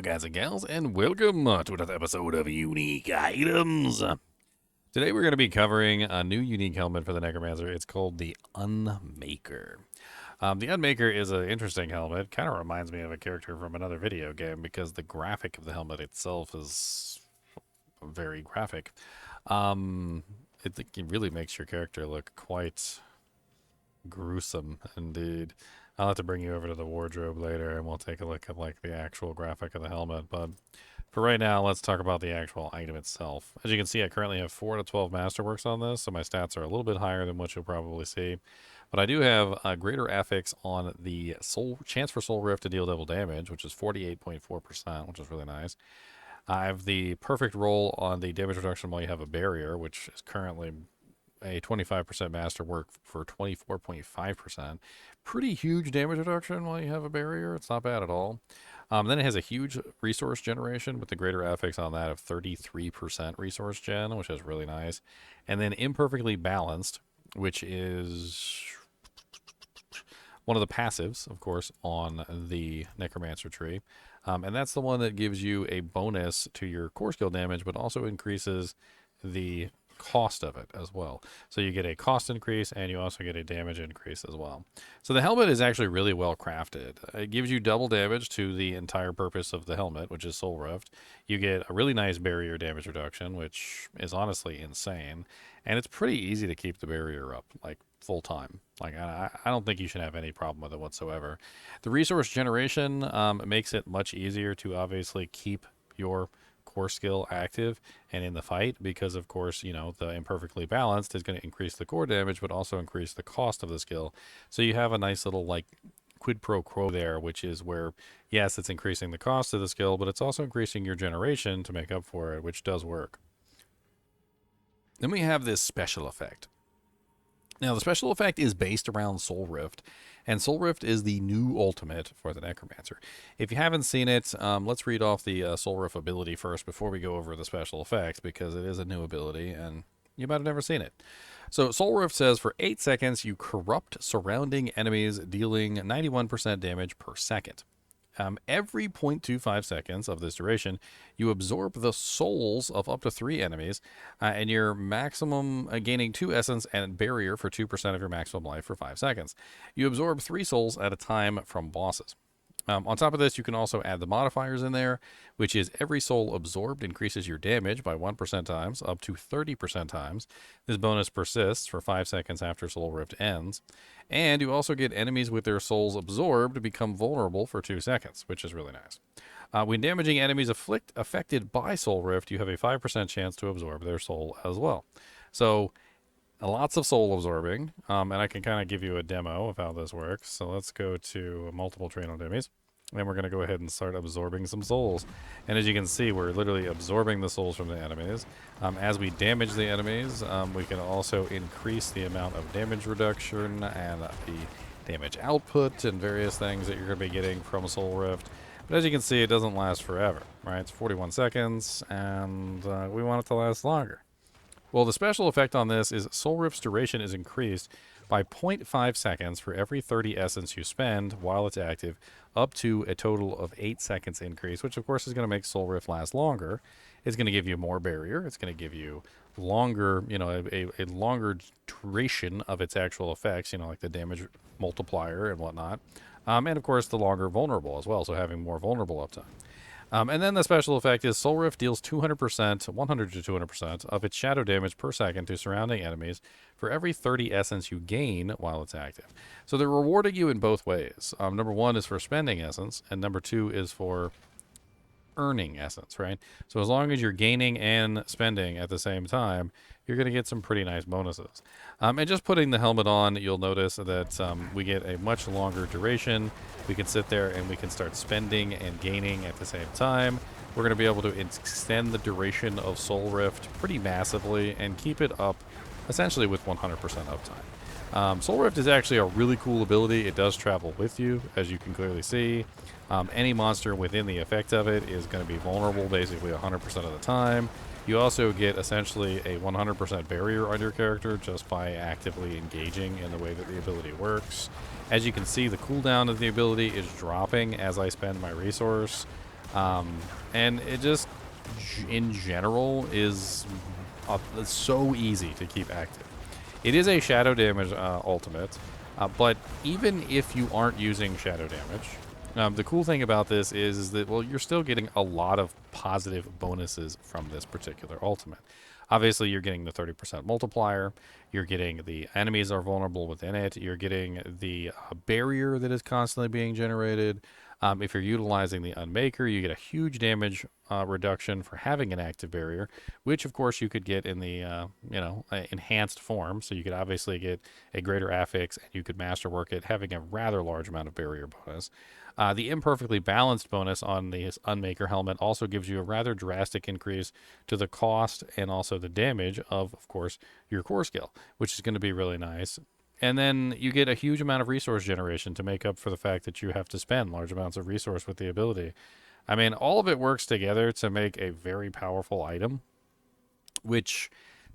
guys and gals, and welcome to another episode of Unique Items. Today we're going to be covering a new unique helmet for the Necromancer. It's called the Unmaker. The Unmaker is an interesting helmet. Kind of reminds me of a character from another video game because the graphic of the helmet itself is very graphic. It really makes your character look quite gruesome indeed. I'll have to bring you over to the wardrobe later and we'll take a look at like the actual graphic of the helmet, but for right now let's talk about the actual item itself. As you can see, I currently have 4 to 12 masterworks on this, so my stats are a little bit higher than what you'll probably see, but I do have a greater affix on the chance for soul rift to deal double damage, which is 48.4%, which is really nice. I have the perfect roll on the damage reduction while you have a barrier, which is currently a 25% masterwork for 24.5%. Pretty huge damage reduction while you have a barrier. It's not bad at all. Then it has a huge resource generation with the greater affix on that of 33% resource gen, which is really nice. And then imperfectly balanced, which is one of the passives, of course, on the Necromancer tree. And that's the one that gives you a bonus to your core skill damage, but also increases the cost of it as well. So you get a cost increase and you also get a damage increase as well. So the helmet is actually really well crafted. It gives you double damage to the entire purpose of the helmet, which is soul rift. You get a really nice barrier damage reduction, which is honestly insane. And it's pretty easy to keep the barrier up, like full time. Like I don't think you should have any problem with it whatsoever. The resource generation makes it much easier to obviously keep your core skill active and in the fight, because of course, you know, the imperfectly balanced is going to increase the core damage but also increase the cost of the skill. So you have a nice little like quid pro quo there, which is where yes, it's increasing the cost of the skill, but it's also increasing your generation to make up for it, which does work. Then we have this special effect. Now, the special effect is based around Soul Rift, and Soul Rift is the new ultimate for the Necromancer. If you haven't seen it, let's read off the Soul Rift ability first before we go over the special effects, because it is a new ability, and you might have never seen it. So Soul Rift says, for 8 seconds, you corrupt surrounding enemies, dealing 91% damage per second. Every 0.25 seconds of this duration, you absorb the souls of up to 3 enemies, and your maximum gaining 2 essence and barrier for 2% of your maximum life for 5 seconds. You absorb 3 souls at a time from bosses. On top of this, you can also add the modifiers in there, which is every soul absorbed increases your damage by 1% times, up to 30% times. This bonus persists for 5 seconds after Soul Rift ends. And you also get enemies with their souls absorbed to become vulnerable for 2 seconds, which is really nice. When damaging enemies affected by Soul Rift, you have a 5% chance to absorb their soul as well. So lots of soul absorbing, and I can kind of give you a demo of how this works. So let's go to multiple trainer enemies, and we're going to go ahead and start absorbing some souls. And as you can see, we're literally absorbing the souls from the enemies. As we damage the enemies, we can also increase the amount of damage reduction and the damage output and various things that you're going to be getting from Soul Rift. But as you can see, it doesn't last forever, right? It's 41 seconds, and we want it to last longer. Well, the special effect on this is Soul Rift's duration is increased by 0.5 seconds for every 30 essence you spend while it's active, up to a total of 8 seconds increase, which of course is going to make Soul Rift last longer. It's going to give you more barrier. It's going to give you longer, you know, a longer duration of its actual effects, you know, like the damage multiplier and whatnot. And of course, the longer vulnerable as well, so having more vulnerable uptime. And then the special effect is Soul Rift deals 200%, 100 to 200% of its shadow damage per second to surrounding enemies for every 30 essence you gain while it's active. So they're rewarding you in both ways. Number 1 is for spending essence, and number 2 is for earning essence, right? So as long as you're gaining and spending at the same time, you're going to get some pretty nice bonuses. And just putting the helmet on, you'll notice that we get a much longer duration. We can sit there and we can start spending and gaining at the same time. We're going to be able to extend the duration of Soul Rift pretty massively and keep it up essentially with 100% uptime. Soul Rift is actually a really cool ability. It does travel with you, as you can clearly see. Any monster within the effect of it is going to be vulnerable basically 100% of the time. You also get essentially a 100% barrier on your character just by actively engaging in the way that the ability works. As you can see, the cooldown of the ability is dropping as I spend my resource. And it just, in general, is so easy to keep active. It is a shadow damage ultimate, but even if you aren't using shadow damage, the cool thing about this is that, well, you're still getting a lot of positive bonuses from this particular ultimate. Obviously, you're getting the 30% multiplier. You're getting the enemies are vulnerable within it. You're getting the barrier that is constantly being generated. If you're utilizing the Unmaker, you get a huge damage reduction for having an active barrier, which of course you could get in the enhanced form. So you could obviously get a greater affix, and you could masterwork it, having a rather large amount of barrier bonus. The imperfectly balanced bonus on the Unmaker helmet also gives you a rather drastic increase to the cost and also the damage of course, your core skill, which is going to be really nice. And then you get a huge amount of resource generation to make up for the fact that you have to spend large amounts of resource with the ability. I mean, all of it works together to make a very powerful item, which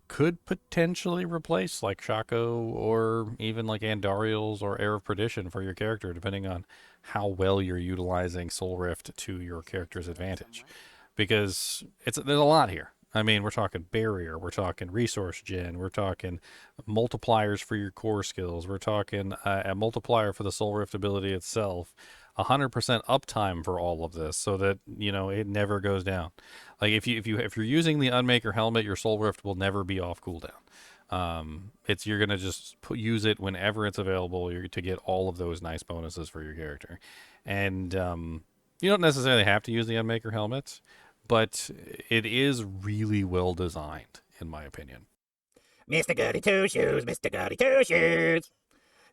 could potentially replace like Shaco or even like Andariel's or Air of Perdition for your character, depending on how well you're utilizing Soul Rift to your character's advantage. Because there's a lot here. I mean, we're talking barrier, we're talking resource gen, we're talking multipliers for your core skills, we're talking a multiplier for the Soul Rift ability itself, 100% uptime for all of this, so that it never goes down. Like if you're using the Unmaker helmet, your Soul Rift will never be off cooldown. You're gonna just use it whenever it's available to get all of those nice bonuses for your character, and you don't necessarily have to use the Unmaker helmet, but it is really well designed, in my opinion. Mr. Goody Two Shoes, Mr. Goody Two Shoes.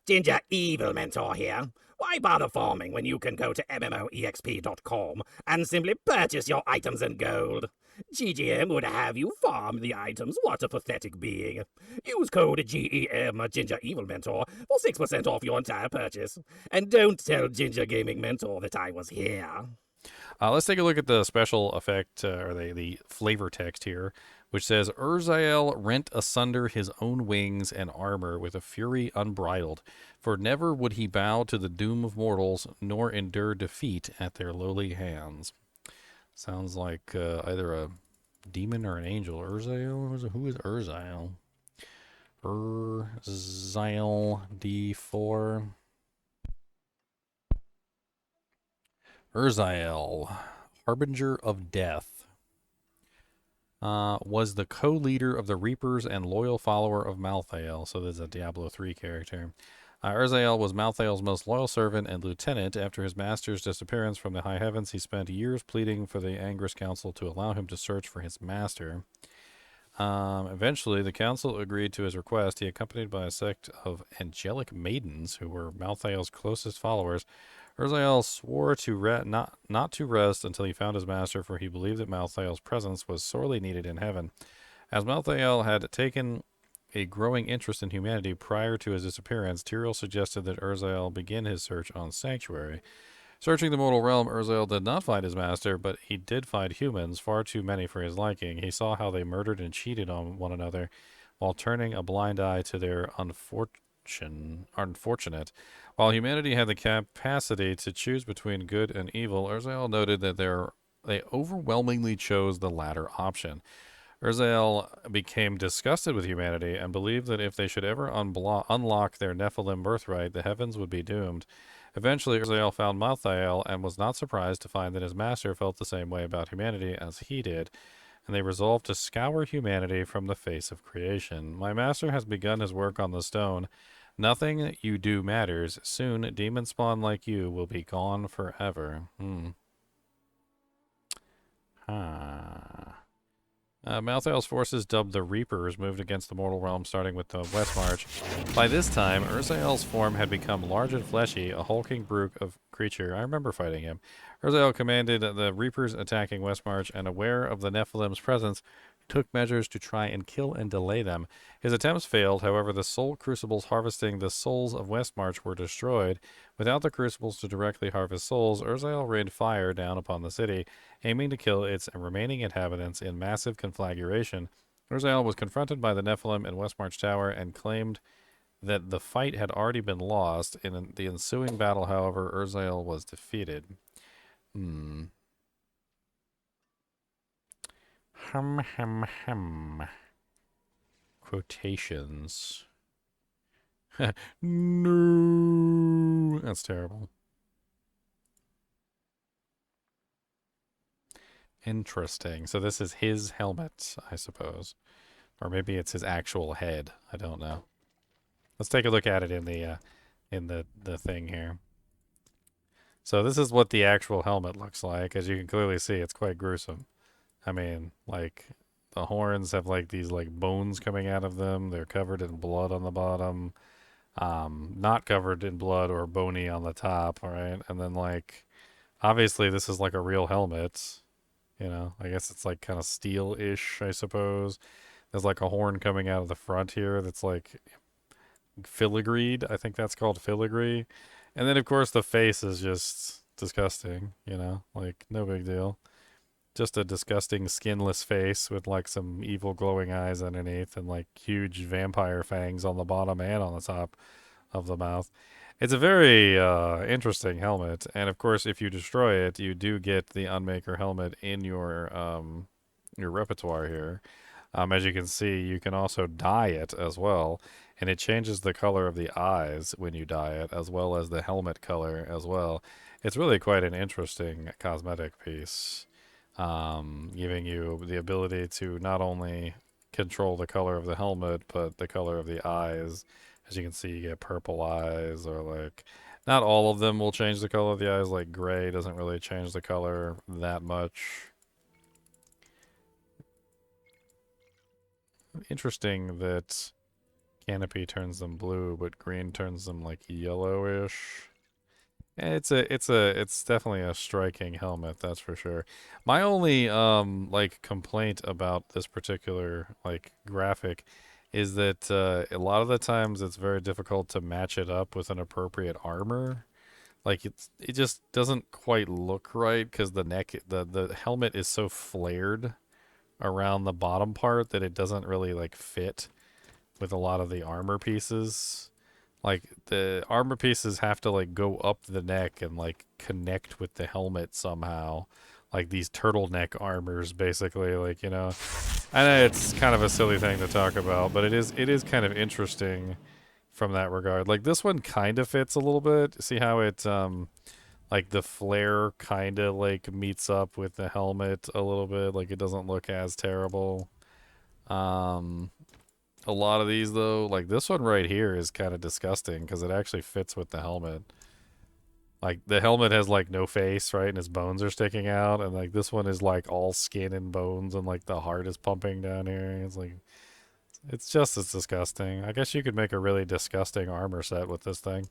Ginger Evil Mentor here. Why bother farming when you can go to MMOEXP.com and simply purchase your items in gold? GGM would have you farm the items. What a pathetic being. Use code GEM Ginger Evil Mentor for 6% off your entire purchase. And don't tell Ginger Gaming Mentor that I was here. Let's take a look at the special effect, or the flavor text here, which says, Urzael rent asunder his own wings and armor with a fury unbridled, for never would he bow to the doom of mortals, nor endure defeat at their lowly hands. Sounds like either a demon or an angel. Urzael? Who is Urzael? Urzael D4. Urzael, Harbinger of Death, was the co-leader of the Reapers and loyal follower of Malthael. So there's a Diablo 3 character. Urzael was Malthael's most loyal servant and lieutenant. After his master's disappearance from the high heavens, he spent years pleading for the Angrus Council to allow him to search for his master. Eventually, the council agreed to his request. He, accompanied by a sect of angelic maidens who were Malthael's closest followers, Urzael swore to not to rest until he found his master, for he believed that Malthael's presence was sorely needed in heaven. As Malthael had taken a growing interest in humanity prior to his disappearance, Tyrael suggested that Urzael begin his search on Sanctuary. Searching the mortal realm, Urzael did not find his master, but he did find humans, far too many for his liking. He saw how they murdered and cheated on one another, while turning a blind eye to their unfortunate. While humanity had the capacity to choose between good and evil, Urzael noted that they overwhelmingly chose the latter option. Urzael became disgusted with humanity and believed that if they should ever unlock their Nephilim birthright, the heavens would be doomed. Eventually, Urzael found Malthael and was not surprised to find that his master felt the same way about humanity as he did, and they resolved to scour humanity from the face of creation. My master has begun his work on the stone. Nothing you do matters. Soon, demon spawn like you will be gone forever. Malthael's forces, dubbed the Reapers, moved against the mortal realm, starting with the West March. By this time, Urzael's form had become large and fleshy, a hulking brute of creature. I remember fighting him. Urzael commanded the Reapers attacking West March, and aware of the Nephilim's presence, took measures to try and kill and delay them. His attempts failed, however. The soul crucibles harvesting the souls of Westmarch were destroyed. Without the crucibles to directly harvest souls, Urzael rained fire down upon the city, aiming to kill its remaining inhabitants in massive conflagration. Urzael was confronted by the Nephilim in Westmarch Tower and claimed that the fight had already been lost. In the ensuing battle, however, Urzael was defeated. Hum. Quotations. No. That's terrible. Interesting. So this is his helmet, I suppose. Or maybe it's his actual head. I don't know. Let's take a look at it in the thing here. So this is what the actual helmet looks like. As you can clearly see, it's quite gruesome. I mean, like the horns have like these like bones coming out of them. They're covered in blood on the bottom. Not covered in blood or bony on the top, all right? And then like obviously this is like a real helmet, you know. I guess it's like kind of steel-ish, I suppose. There's like a horn coming out of the front here that's like filigreed. I think that's called filigree. And then of course the face is just disgusting, you know? Like no big deal. Just a disgusting skinless face with like some evil glowing eyes underneath and like huge vampire fangs on the bottom and on the top of the mouth. It's a very interesting helmet, and of course, if you destroy it, you do get the Unmaker helmet in your repertoire here. As you can see, you can also dye it as well, and it changes the color of the eyes when you dye it, as well as the helmet color as well. It's really quite an interesting cosmetic piece, giving you the ability to not only control the color of the helmet, but the color of the eyes. As you can see, you get purple eyes, or like, not all of them will change the color of the eyes. Like gray doesn't really change the color that much. Interesting that canopy turns them blue, but green turns them like yellowish. It's definitely a striking helmet, that's for sure. My only like complaint about this particular like graphic is that a lot of the times it's very difficult to match it up with an appropriate armor. Like it just doesn't quite look right because the helmet is so flared around the bottom part that it doesn't really like fit with a lot of the armor pieces. Like the armor pieces have to like go up the neck and like connect with the helmet somehow. Like these turtleneck armors, basically. Like, you know, I know it's kind of a silly thing to talk about, but it is kind of interesting from that regard. Like this one kind of fits a little bit. See how it like the flare kind of like meets up with the helmet a little bit. Like it doesn't look as terrible. Um, a lot of these though, like this one right here is kind of disgusting because it actually fits with the helmet. Like the helmet has like no face, right? And his bones are sticking out, and like this one is like all skin and bones, and like the heart is pumping down here. It's like it's just as disgusting. I guess you could make a really disgusting armor set with this thing.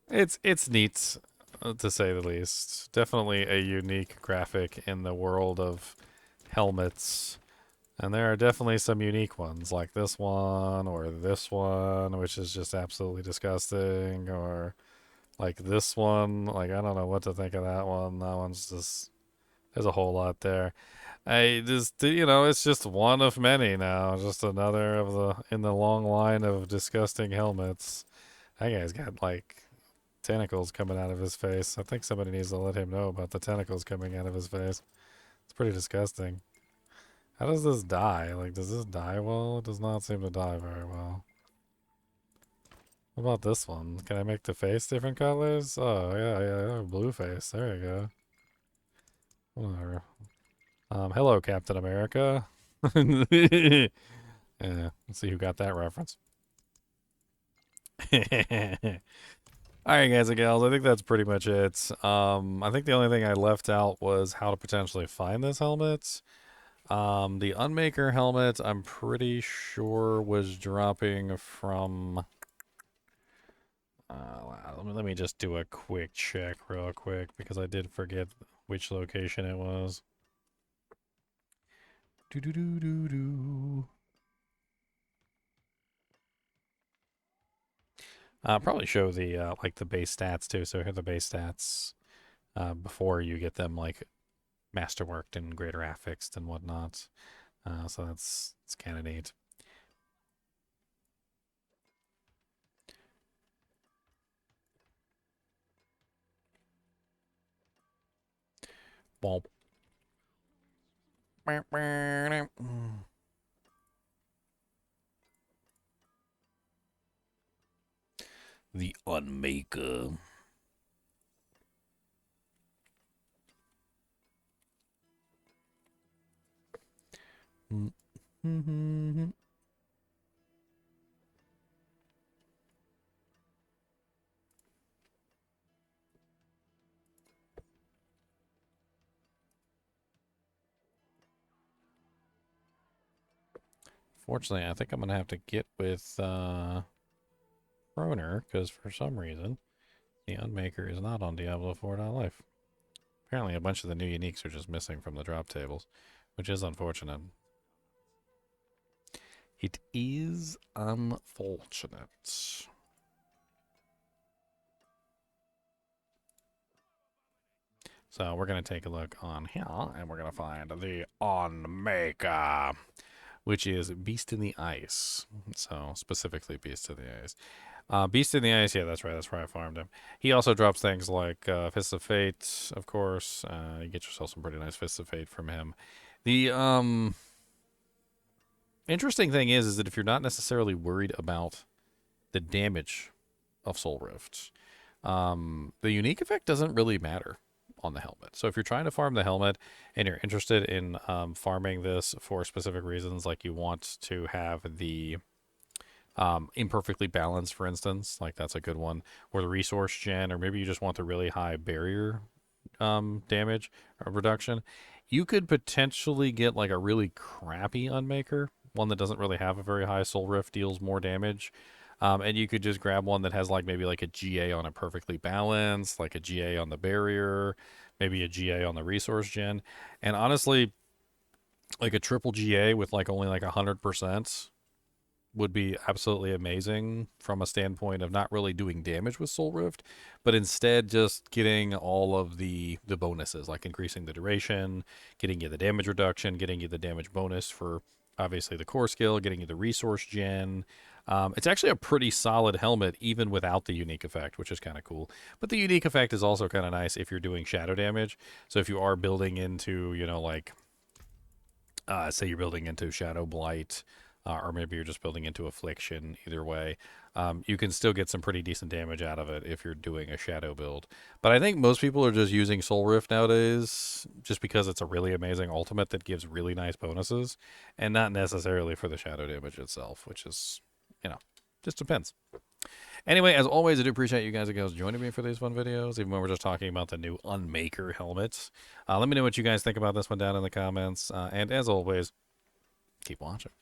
It's neat, to say the least. Definitely a unique graphic in the world of helmets. And there are definitely some unique ones, like this one, or this one, which is just absolutely disgusting, or like this one. Like, I don't know what to think of that one. That one's just, there's a whole lot there. I just, you know, it's just one of many now. Just another of in the long line of disgusting helmets. That guy's got like tentacles coming out of his face. I think somebody needs to let him know about the tentacles coming out of his face. It's pretty disgusting. How does this die? Like, does this die well? It does not seem to die very well. What about this one? Can I make the face different colors? Oh, yeah, blue face. There you go. Whatever. Hello, Captain America. Yeah, let's see who got that reference. Alright, guys and gals, I think that's pretty much it. I think the only thing I left out was how to potentially find this helmet. The Unmaker helmet, I'm pretty sure was dropping from. Let me just do a quick check, real quick, because I did forget which location it was. Do do do do do. Probably show the like the base stats too. So here are the base stats before you get them like masterworked and greater affixed and whatnot. So it's kind of neat. Well, The Unmaker. Fortunately, I think I'm going to have to get with Kroner, because for some reason, the Unmaker is not on Diablo 4.life. Apparently, a bunch of the new uniques are just missing from the drop tables, which is unfortunate. It is unfortunate. So we're going to take a look on here, and we're going to find the Unmaker, which is Beast in the Ice. So specifically Beast in the Ice. Beast in the Ice, yeah, that's right. That's where I farmed him. He also drops things like Fists of Fate, of course. You get yourself some pretty nice Fists of Fate from him. The interesting thing is that if you're not necessarily worried about the damage of Soul Rift, the unique effect doesn't really matter on the helmet. So if you're trying to farm the helmet and you're interested in farming this for specific reasons, like you want to have the imperfectly balanced, for instance, like that's a good one, or the resource gen, or maybe you just want the really high barrier damage reduction, you could potentially get like a really crappy Unmaker, one that doesn't really have a very high soul rift, deals more damage. And you could just grab one that has like maybe like a GA on a perfectly balanced, like a GA on the barrier, maybe a GA on the resource gen. And honestly, like a triple GA with like only like 100% would be absolutely amazing from a standpoint of not really doing damage with Soul Rift, but instead just getting all of the bonuses, like increasing the duration, getting you the damage reduction, getting you the damage bonus for obviously the core skill, getting you the resource gen. It's actually a pretty solid helmet even without the unique effect, which is kind of cool. But the unique effect is also kind of nice if you're doing shadow damage. So if you are building into, you know, like say you're building into Shadow Blight, or maybe you're just building into Affliction, either way, you can still get some pretty decent damage out of it if you're doing a Shadow build. But I think most people are just using Soul Rift nowadays just because it's a really amazing ultimate that gives really nice bonuses, and not necessarily for the Shadow damage itself, which is, you know, just depends. Anyway, as always, I do appreciate you guys and girls joining me for these fun videos, even when we're just talking about the new Unmaker helmets. Let me know what you guys think about this one down in the comments. And as always, keep watching.